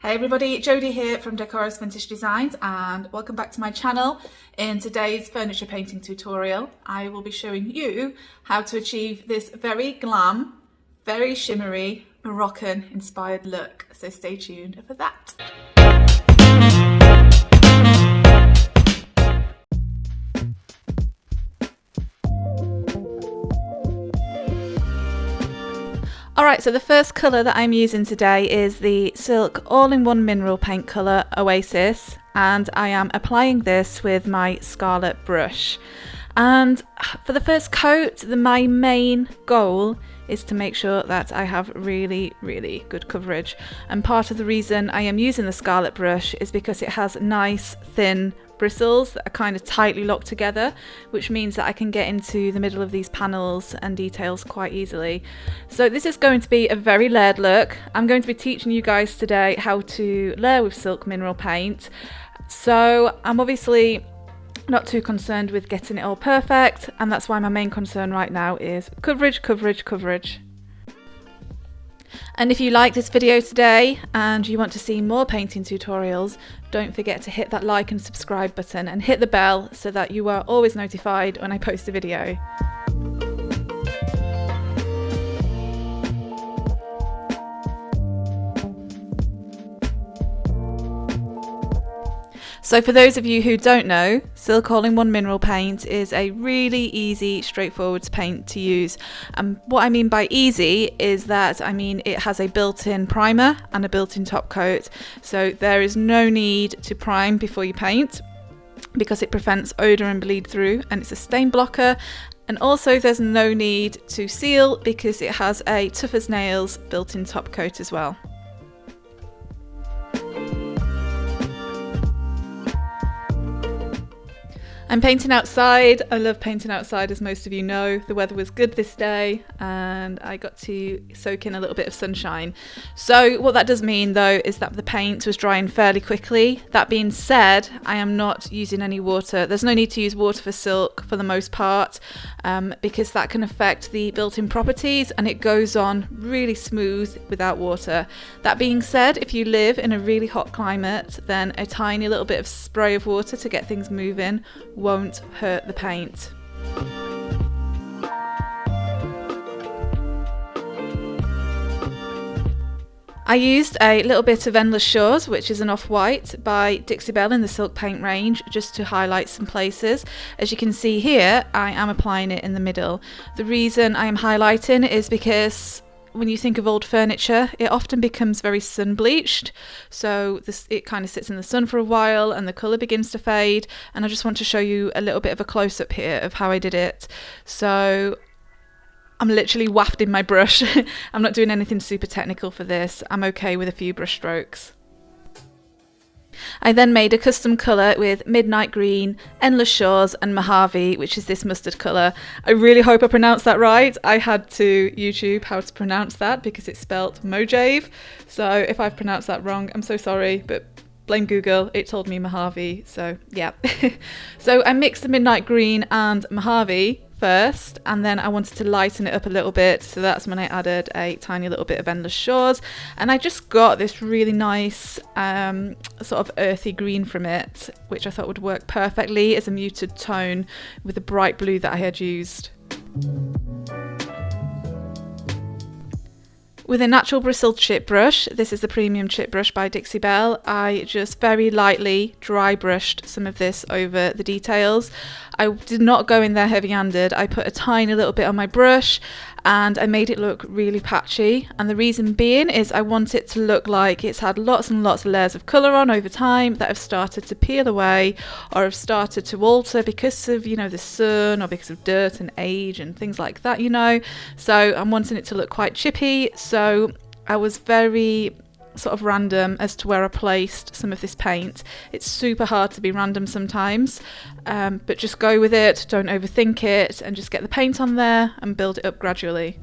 Hey everybody, Jodie here from Decorous Vintage Designs and welcome back to my channel. In today's furniture painting tutorial, I will be showing you how to achieve this very glam, very shimmery, Moroccan inspired look. So stay tuned for that. Alright, so the first colour that I'm using today is the Silk All-in-One Mineral Paint colour Oasis, and I am applying this with my scarlet brush. And for the first coat, my main goal is to make sure that I have really good coverage. And part of the reason I am using the scarlet brush is because it has nice thin bristles that are kind of tightly locked together, which means that I can get into the middle of these panels and details quite easily. So this is going to be a very layered look. I'm going to be teaching you guys today how to layer with silk mineral paint. So I'm obviously not too concerned with getting it all perfect, and that's why my main concern right now is coverage. And if you like this video today and you want to see more painting tutorials, don't forget to hit that like and subscribe button and hit the bell so that you are always notified when I post a video. So for those of you who don't know, Silk All-in-One Mineral Paint is a really easy, straightforward paint to use. And what I mean by easy is that it has a built-in primer and a built-in top coat. So there is no need to prime before you paint because it prevents odour and bleed through, and it's a stain blocker. And also there's no need to seal because it has a tough as nails built-in top coat as well. I'm painting outside. I love painting outside, as most of you know. The weather was good this day and I got to soak in a little bit of sunshine. So what that does mean though is that the paint was drying fairly quickly. That being said, I am not using any water. There's no need to use water for silk for the most part because that can affect the built-in properties and it goes on really smooth without water. That being said, if you live in a really hot climate, then a tiny little bit of spray of water to get things moving won't hurt the paint. I used a little bit of Endless Shores, which is an off-white by Belle in the silk paint range, just to highlight some places. As you can see here, I am applying it in the middle. The reason I am highlighting is because when you think of old furniture, it often becomes very sun bleached, so it kind of sits in the sun for a while and the colour begins to fade, and I just want to show you a little bit of a close-up here of how I did it. So I'm literally wafting my brush. I'm not doing anything super technical for this. I'm okay with a few brush strokes. I then made a custom colour with Midnight Green, Endless Shores and Mojave, which is this mustard colour. I really hope I pronounced that right. I had to YouTube how to pronounce that because it's spelt Mojave. So if I've pronounced that wrong, I'm so sorry, but blame Google, it told me Mojave, so yeah. So I mixed the Midnight Green and Mojave first, and then I wanted to lighten it up a little bit, so that's when I added a tiny little bit of Endless Shores, and I just got this really nice sort of earthy green from it, which I thought would work perfectly as a muted tone with the bright blue that I had used. With a natural bristled chip brush, this is the premium chip brush by Belle, I just very lightly dry brushed some of this over the details. I did not go in there heavy-handed. I put a tiny little bit on my brush and I made it look really patchy, and the reason being is I want it to look like it's had lots and lots of layers of colour on over time that have started to peel away or have started to alter because of, the sun or because of dirt and age and things like that, So I'm wanting it to look quite chippy, so I was very sort of random as to where I placed some of this paint. It's super hard to be random sometimes, but just go with it, don't overthink it, and just get the paint on there and build it up gradually.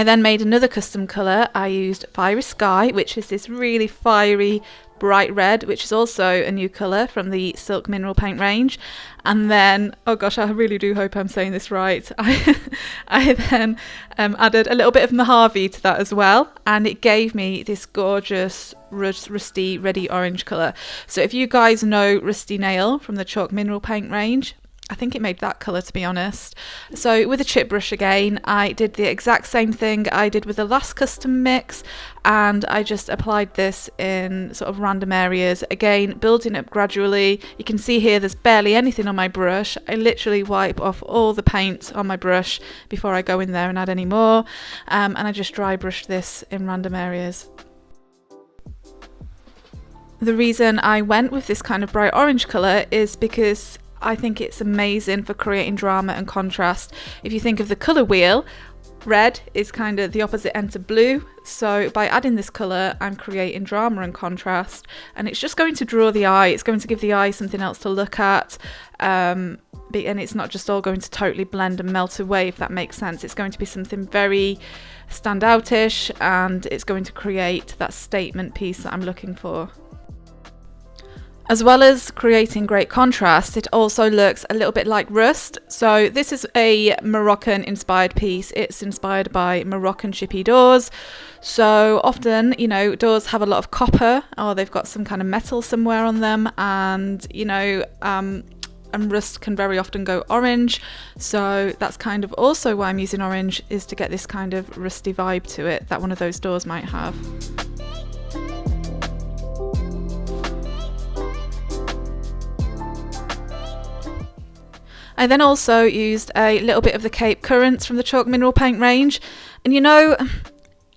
I then made another custom colour. I used Fiery Sky, which is this really fiery bright red, which is also a new colour from the Silk Mineral Paint range. And then, oh gosh, I really do hope I'm saying this right, I then added a little bit of Mojave to that as well, and it gave me this gorgeous rusty reddy orange colour. So if you guys know Rusty Nail from the Chalk Mineral Paint range, I think it made that colour, to be honest. So with a chip brush again, I did the exact same thing I did with the last custom mix, and I just applied this in sort of random areas, again building up gradually. You can see here there's barely anything on my brush. I literally wipe off all the paint on my brush before I go in there and add any more, and I just dry brush this in random areas. The reason I went with this kind of bright orange colour is because I think it's amazing for creating drama and contrast. If you think of the colour wheel, red is kind of the opposite end to blue. So by adding this colour, I'm creating drama and contrast, and it's just going to draw the eye. It's going to give the eye something else to look at. And it's not just all going to totally blend and melt away, if that makes sense. It's going to be something very standoutish, and it's going to create that statement piece that I'm looking for. As well as creating great contrast, it also looks a little bit like rust. So this is a Moroccan inspired piece. It's inspired by Moroccan chippy doors. So often, you know, doors have a lot of copper, or they've got some kind of metal somewhere on them, and and rust can very often go orange. So that's kind of also why I'm using orange, is to get this kind of rusty vibe to it that one of those doors might have. I then also used a little bit of the Cape Currants from the Chalk Mineral Paint range, and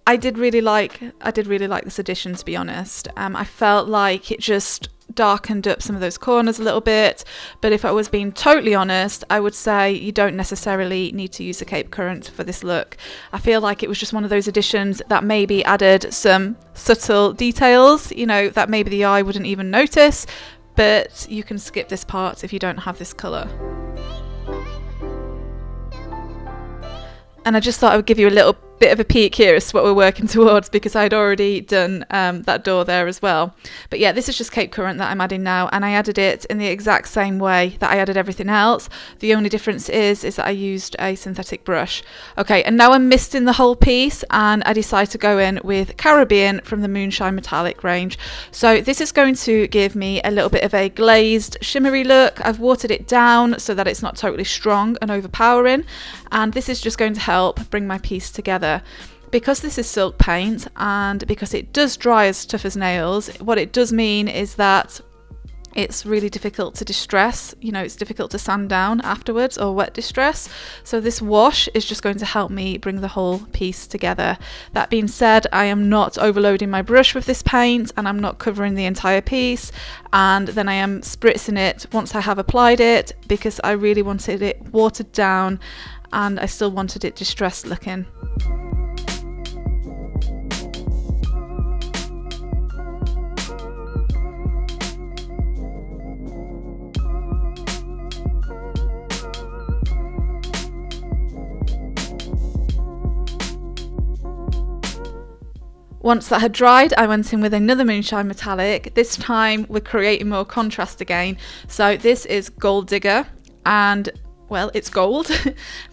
I did really like this addition, to be honest. I felt like it just darkened up some of those corners a little bit, but if I was being totally honest, I would say you don't necessarily need to use the Cape Currant for this look. I feel like it was just one of those additions that maybe added some subtle details, that maybe the eye wouldn't even notice, but you can skip this part if you don't have this colour. And I just thought I would give you a little bit of a peek here as to what we're working towards, because I'd already done that door there as well. But yeah, this is just Cape Currant that I'm adding now, and I added it in the exact same way that I added everything else. The only difference is that I used a synthetic brush. Okay, and now I'm misting the whole piece, and I decided to go in with Caribbean from the Moonshine Metallic range. So this is going to give me a little bit of a glazed shimmery look. I've watered it down so that it's not totally strong and overpowering, and this is just going to help bring my piece together. Because this is silk paint, and because it does dry as tough as nails, what it does mean is that it's really difficult to distress. It's difficult to sand down afterwards, or wet distress. So this wash is just going to help me bring the whole piece together. That being said, I am not overloading my brush with this paint, and I'm not covering the entire piece. And then I am spritzing it once I have applied it, because I really wanted it watered down, and I still wanted it distressed looking. Once that had dried, I went in with another Moonshine Metallic. This time we're creating more contrast again. So this is Gold Digger, and well, it's gold,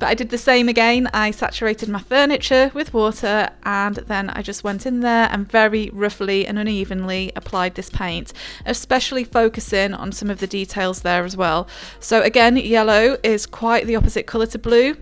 but I did the same again. I saturated my furniture with water, and then I just went in there and very roughly and unevenly applied this paint, especially focusing on some of the details there as well. So again, yellow is quite the opposite colour to blue.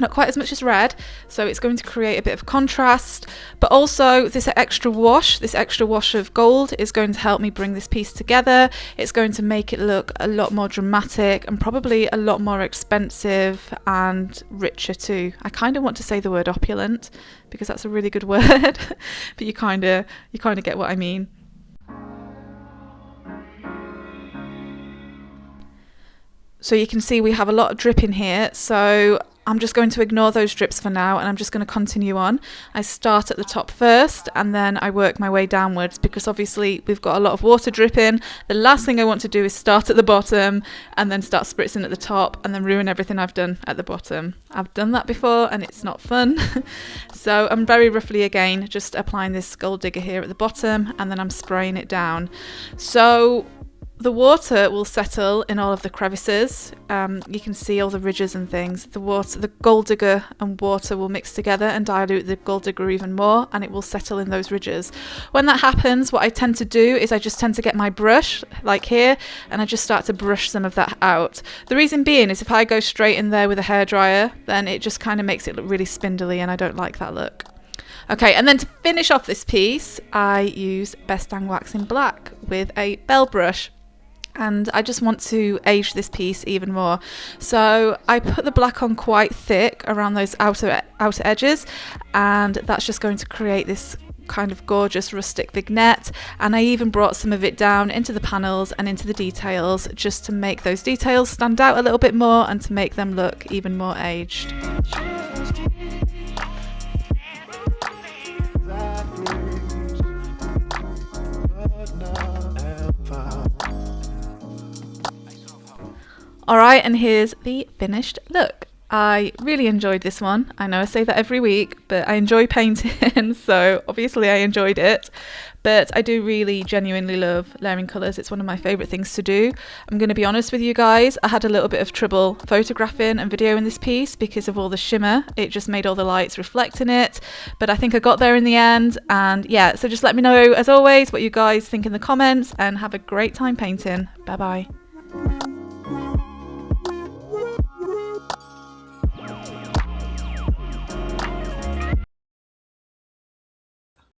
Not quite as much as red, so it's going to create a bit of contrast, but also this extra wash of gold is going to help me bring this piece together. It's going to make it look a lot more dramatic, and probably a lot more expensive and richer too. I kind of want to say the word opulent, because that's a really good word, but you kind of get what I mean. So you can see we have a lot of dripping here, so I'm just going to ignore those drips for now, and I'm just going to continue on. I start at the top first, and then I work my way downwards, because obviously we've got a lot of water dripping. The last thing I want to do is start at the bottom and then start spritzing at the top and then ruin everything I've done at the bottom. I've done that before and it's not fun. So I'm very roughly again just applying this gold digger here at the bottom, and then I'm spraying it down. So the water will settle in all of the crevices. You can see all the ridges and things. The gold digger and water will mix together and dilute the gold digger even more, and it will settle in those ridges. When that happens, what I tend to do is I just tend to get my brush, like here, and I just start to brush some of that out. The reason being is if I go straight in there with a hairdryer, then it just kind of makes it look really spindly, and I don't like that look. Okay, and then to finish off this piece, I use Best Dang Wax in Black with a Belle brush. And I just want to age this piece even more. So I put the black on quite thick around those outer edges, and that's just going to create this kind of gorgeous rustic vignette. And I even brought some of it down into the panels and into the details, just to make those details stand out a little bit more and to make them look even more aged. Alright, and here's the finished look. I really enjoyed this one. I know I say that every week, but I enjoy painting, so obviously I enjoyed it. But I do really genuinely love layering colours. It's one of my favourite things to do. I'm going to be honest with you guys, I had a little bit of trouble photographing and videoing this piece because of all the shimmer. It just made all the lights reflect in it, but I think I got there in the end. And yeah, so just let me know, as always, what you guys think in the comments, and have a great time painting. Bye bye.